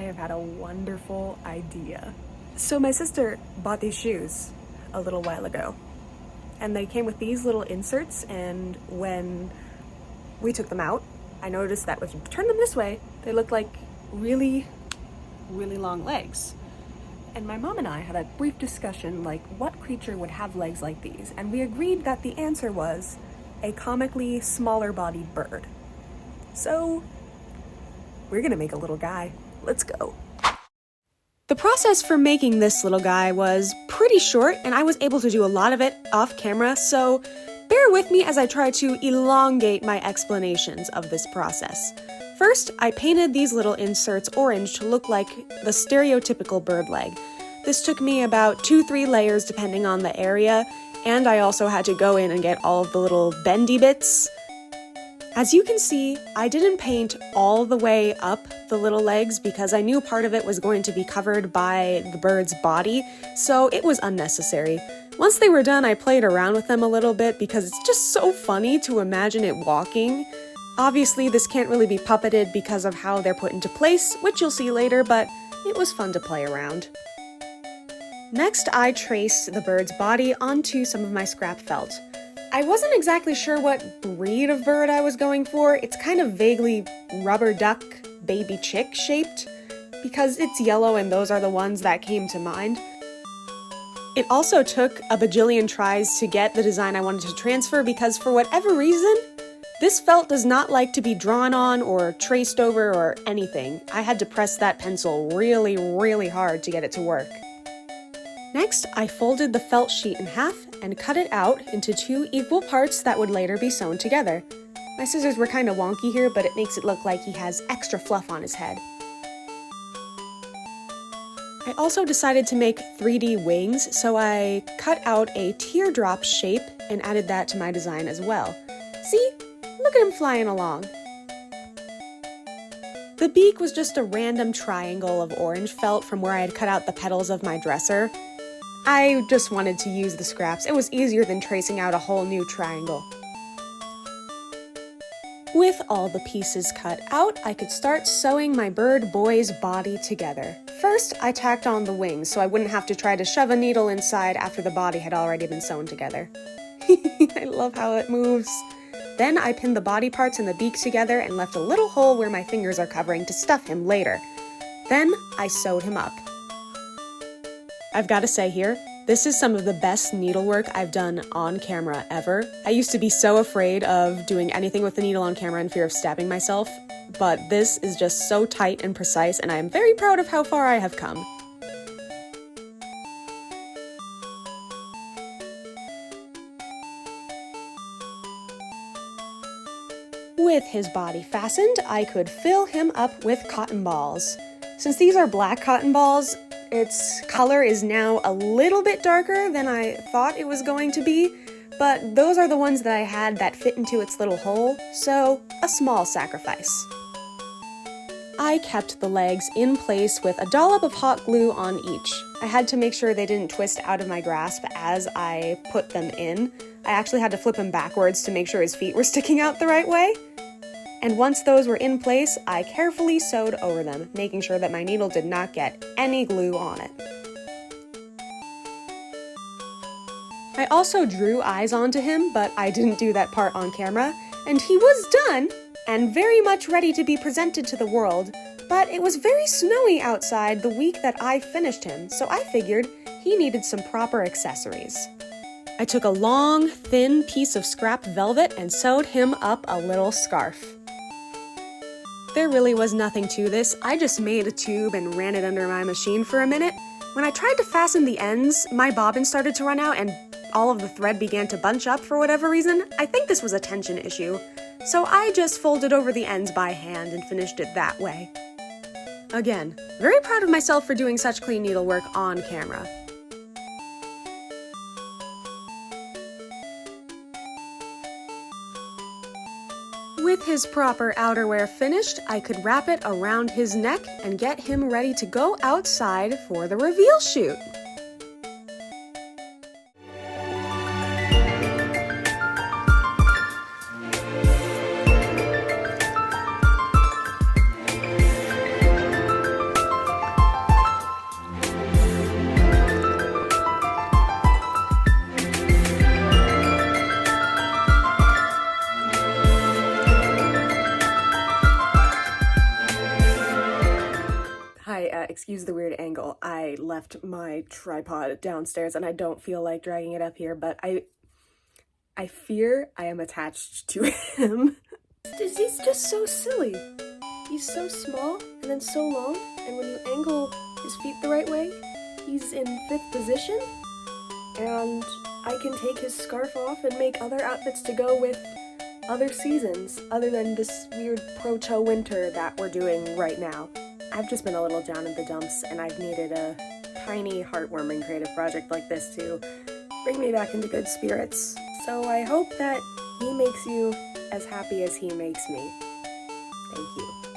I have had a wonderful idea. So my sister bought these shoes a little while ago, and they came with these little inserts, and when we took them out, I noticed that if you turn them this way, they look like really, really long legs. And my mom and I had a brief discussion, like what creature would have legs like these, and we agreed that the answer was a comically smaller bodied bird. So we're gonna make a little guy. Let's go. The process for making this little guy was pretty short, and I was able to do a lot of it off camera, so bear with me as I try to elongate my explanations of this process. First, I painted these little inserts orange to look like the stereotypical bird leg. This took me about 2-3 layers depending on the area, and I also had to go in and get all of the little bendy bits. As you can see, I didn't paint all the way up the little legs because I knew part of it was going to be covered by the bird's body, so it was unnecessary. Once they were done, I played around with them a little bit because it's just so funny to imagine it walking. Obviously, this can't really be puppeted because of how they're put into place, which you'll see later, but it was fun to play around. Next, I traced the bird's body onto some of my scrap felt. I wasn't exactly sure what breed of bird I was going for. It's kind of vaguely rubber duck, baby chick shaped, because it's yellow and those are the ones that came to mind. It also took a bajillion tries to get the design I wanted to transfer because for whatever reason, this felt does not like to be drawn on or traced over or anything. I had to press that pencil really, really hard to get it to work. Next, I folded the felt sheet in half and cut it out into 2 equal parts that would later be sewn together. My scissors were kind of wonky here, but it makes it look like he has extra fluff on his head. I also decided to make 3D wings, so I cut out a teardrop shape and added that to my design as well. See? Look at him flying along. The beak was just a random triangle of orange felt from where I had cut out the petals of my dresser. I just wanted to use the scraps. It was easier than tracing out a whole new triangle. With all the pieces cut out, I could start sewing my bird boy's body together. First, I tacked on the wings so I wouldn't have to try to shove a needle inside after the body had already been sewn together. I love how it moves. Then I pinned the body parts and the beak together and left a little hole where my fingers are covering to stuff him later. Then I sewed him up. I've got to say here, this is some of the best needlework I've done on camera ever. I used to be so afraid of doing anything with the needle on camera in fear of stabbing myself, but this is just so tight and precise, and I am very proud of how far I have come. With his body fastened, I could fill him up with cotton balls. Since these are black cotton balls, its color is now a little bit darker than I thought it was going to be, but those are the ones that I had that fit into its little hole, so a small sacrifice. I kept the legs in place with a dollop of hot glue on each. I had to make sure they didn't twist out of my grasp as I put them in. I actually had to flip him backwards to make sure his feet were sticking out the right way. And once those were in place, I carefully sewed over them, making sure that my needle did not get any glue on it. I also drew eyes onto him, but I didn't do that part on camera, and he was done and very much ready to be presented to the world, but it was very snowy outside the week that I finished him, so I figured he needed some proper accessories. I took a long, thin piece of scrap velvet and sewed him up a little scarf. There really was nothing to this. I just made a tube and ran it under my machine for a minute. When I tried to fasten the ends, my bobbin started to run out and all of the thread began to bunch up for whatever reason. I think this was a tension issue. So I just folded over the ends by hand and finished it that way. Again, very proud of myself for doing such clean needlework on camera. With his proper outerwear finished, I could wrap it around his neck and get him ready to go outside for the reveal shoot. excuse the weird angle. I left my tripod downstairs and I don't feel like dragging it up here, but I fear I am attached to him. He's just so silly. He's so small and then so long, and when you angle his feet the right way, he's in 5th position, and I can take his scarf off and make other outfits to go with other seasons, other than this weird proto winter that we're doing right now. I've just been a little down in the dumps, and I've needed a tiny, heartwarming creative project like this to bring me back into good spirits. So I hope that he makes you as happy as he makes me. Thank you.